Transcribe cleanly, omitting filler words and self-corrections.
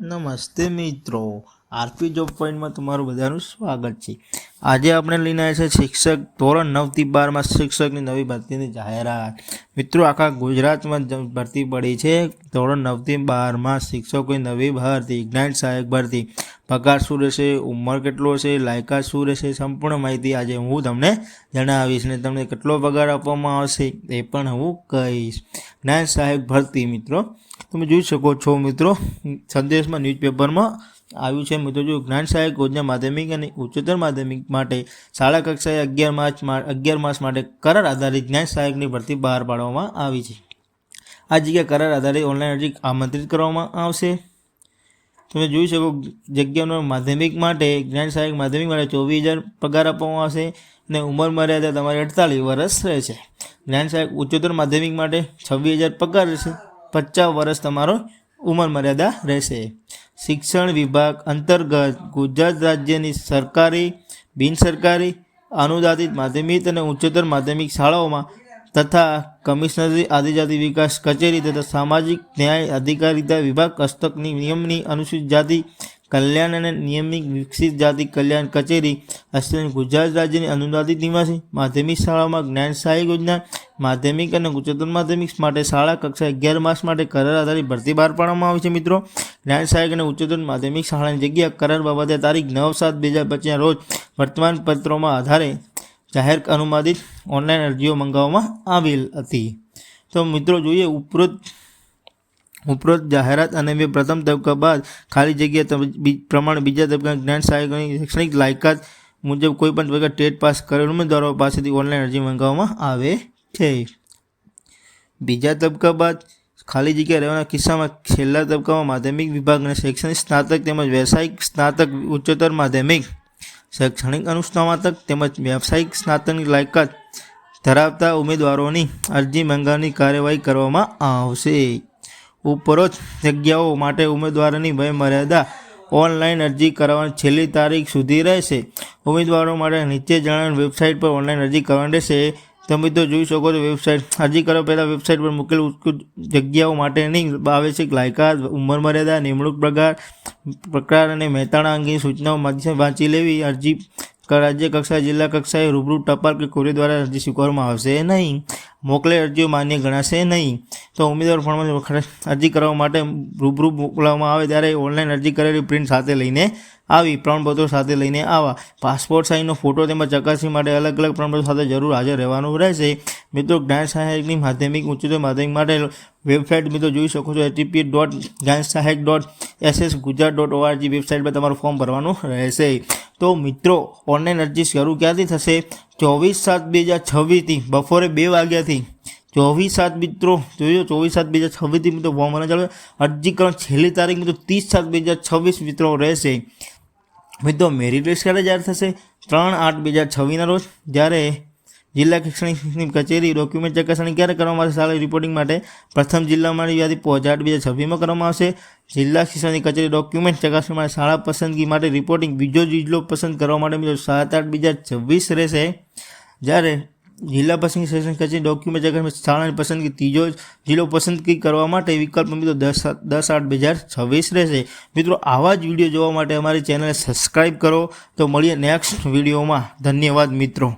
નમસ્તે મિત્રો, RP job પોઈન્ટમાં તમારું બધાનું સ્વાગત છે। આજે આપણે લઈને આવ્યા છે શિક્ષક ધોરણ 9 થી 12માં શિક્ષકની નવી ભરતીની જાહેરાત। મિત્રો, આખા ગુજરાતમાં ભરતી પડી છે। ધોરણ 9 થી 12માં શિક્ષકોની નવી ભરતી, જ્ઞાન સહાયક ભરતી। પગાર શું રહેશે, ઉંમર કેટલો હશે, લાયકાત શું રહેશે, સંપૂર્ણ માહિતી આજે હું તમને જણાવીશ ને તમને કેટલો પગાર આપવામાં આવશે એ પણ હું કહીશ। જ્ઞાન સહાયક ભરતી મિત્રો તમે જોઈ શકો છો મિત્રો, સંદેશમાં ન્યૂઝપેપરમાં આવ્યું છે મિત્રો। જો જ્ઞાન સહાયક યોજના માધ્યમિક અને ઉચ્ચતર માધ્યમિક માટે શાળા કક્ષાએ 11 માસ માટે કરાર આધારિત જ્ઞાન સહાયકની ભરતી બહાર પાડવામાં આવી છે। આ જગ્યા કરાર આધારિત ઓનલાઈન અરજી આમંત્રિત કરવામાં આવશે। તમે જોઈ શકો જગ્યાનો માધ્યમિક માટે જ્ઞાન સહાયક માધ્યમિક માટે 24,000 પગાર આપવામાં આવશે અને ઉંમર મર્યાદા તમારે 48 વર્ષ રહેશે। જ્ઞાન સહાયક ઉચ્ચતર માધ્યમિક માટે 26,000 પગાર રહેશે, 50 વર્ષ તમારો ઉંમર મર્યાદા રહેશે। શિક્ષણ વિભાગ અંતર્ગત ગુજરાત રાજ્યની સરકારી, બિનસરકારી, અનુદાનિત માધ્યમિક અને ઉચ્ચતર માધ્યમિક શાળાઓમાં તથા કમિશનરી આદિજાતિ વિકાસ કચેરી તથા સામાજિક ન્યાય અધિકારીતા વિભાગ હસ્તકની નિયમની અનુસૂચિત જાતિ કલ્યાણ અને નિયમિત વિકસિત જાતિ કલ્યાણ કચેરી હસ્તકની ગુજરાત રાજ્યની અનુદાનિત નિવાસી માધ્યમિક શાળાઓમાં જ્ઞાન સહાયક યોજના માધ્યમિક અને ઉચ્ચતર માધ્યમિક માટે શાળા કક્ષાએ 11 માસ માટે કરાર આધારિત ભરતી બહાર પાડવામાં આવી છે। મિત્રો, જ્ઞાન સહાયક અને ઉચ્ચતર માધ્યમિક શાળાની જગ્યા કરાર બાબતે તારીખ 9/7/2025 રોજ વર્તમાન પત્રોમાં આધારે જાહેર અનુમાનિત ઓનલાઈન અરજીઓ મંગાવવામાં આવેલ હતી। તો મિત્રો જોઈએ ઉપરોક્ત જાહેરાત અને પ્રથમ તબક્કા બાદ ખાલી જગ્યા પ્રમાણે બીજા તબક્કાના જ્ઞાન સહાયકોની શૈક્ષણિક લાયકાત મુજબ કોઈપણ તબક્કા ટેટ પાસ કરેલ ઉમેદવારો પાસેથી ઓનલાઈન અરજી મંગાવવામાં આવે છે। બીજા તબક્કા બાદ ખાલી જગ્યા રહેવાના કિસ્સામાં છેલ્લા તબક્કામાં માધ્યમિક વિભાગ અને શૈક્ષણિક સ્નાતક તેમજ વ્યવસાયિક સ્નાતક, ઉચ્ચતર માધ્યમિક, શૈક્ષણિક અનુસ્નાતક તેમજ વ્યવસાયિક સ્નાતકની લાયકાત ધરાવતા ઉમેદવારોની અરજી મંગાવવાની કાર્યવાહી કરવામાં આવશે। ઉપરોક્ત જગ્યાઓ માટે ઉમેદવારોની વય મર્યાદા ઓનલાઈન અરજી કરવાની છેલ્લી તારીખ સુધી રહેશે। ઉમેદવારો માટે નીચે જણાવેલ વેબસાઇટ પર ઓનલાઈન અરજી કરવાની રહેશે। તમે તો જોઈ શકો છો વેબસાઇટ અરજી કરવા પહેલાં વેબસાઇટ પર મૂકેલ જગ્યાઓ માટેની આવશ્યક લાયકાત, ઉંમર મર્યાદા, નિમણૂક પ્રકાર અને મહેતાણા અંગેની સૂચનાઓ વાંચી લેવી। અરજી રાજ્ય કક્ષાએ, જિલ્લા કક્ષાએ રૂબરૂ ટપાલ કે કોરિયર દ્વારા અરજી સ્વીકારવામાં આવશે નહીં। મોકલેલ અરજીઓ માન્ય ગણાશે નહીં। તો ઉમેદવાર ફોર્મમાં અરજી કરવા માટે રૂબરૂ મોકલવામાં આવે ત્યારે ઓનલાઈન અરજી કરેલી પ્રિન્ટ સાથે લઈને આવી, પ્રમાણપત્રો સાથે લઈને આવવા। પાસપોર્ટ સાઇઝનો ફોટો તેમજ ચકાસણી માટે અલગ અલગ પ્રમાણપત્રો સાથે જરૂર હાજર રહેવાનું રહેશે। મિત્રો, જ્ઞાન સહાયકની માધ્યમિક ઉચ્ચતર માધ્યમિક માટે વેબસાઇટ મિત્રો જોઈ શકો છો http.gyansahayak.ssgujarat.org વેબસાઇટ પર તમારું ફોર્મ ભરવાનું રહેશે। તો મિત્રો, ઓનલાઈન અરજી શરૂ ક્યાંથી થશે? 24/7/2026 બપોરે 2 વાગ્યાથી 24/7 મિત્રો જોયો 24/7/2026 મિત્રો ફોર્મ ભરવાનું ચાલુ। અરજી કરવાની છેલ્લી તારીખ મિત્રો 30/7/2026 મિત્રો રહેશે। મિત્રો, મેરિટ લિસ્ટ ક્યારે જાહેર થશે? 3/8/2026 રોજ। જ્યારે જિલ્લા શિક્ષણ કચેરી ડોક્યુમેન્ટ ચકાસણી ક્યારે કરવામાં આવશે? શાળા રિપોર્ટિંગ માટે પ્રથમ જિલ્લામાંની યાદી 5/8/2026 કરવામાં આવશે। જિલ્લા શિક્ષણ કચેરી ડોક્યુમેન્ટ ચકાસણી માટે શાળા પસંદગી માટે રિપોર્ટિંગ બીજો જિલ્લો પસંદ કરવા માટે મિત્રો 7/8/2026 રહેશે। જ્યારે જિલ્લા પસંદગી શિક્ષણ કચેરી ડોક્યુમેન્ટ ચકાસણી શાળાની પસંદગી ત્રીજો જિલ્લો પસંદગી કરવા માટે વિકલ્પ મિત્રો 10/8/2026 રહેશે। મિત્રો, આવા જ વિડીયો જોવા માટે અમારી ચેનલને સબસ્ક્રાઈબ કરો। તો મળીએ નેક્સ્ટ વિડીયોમાં। ધન્યવાદ મિત્રો।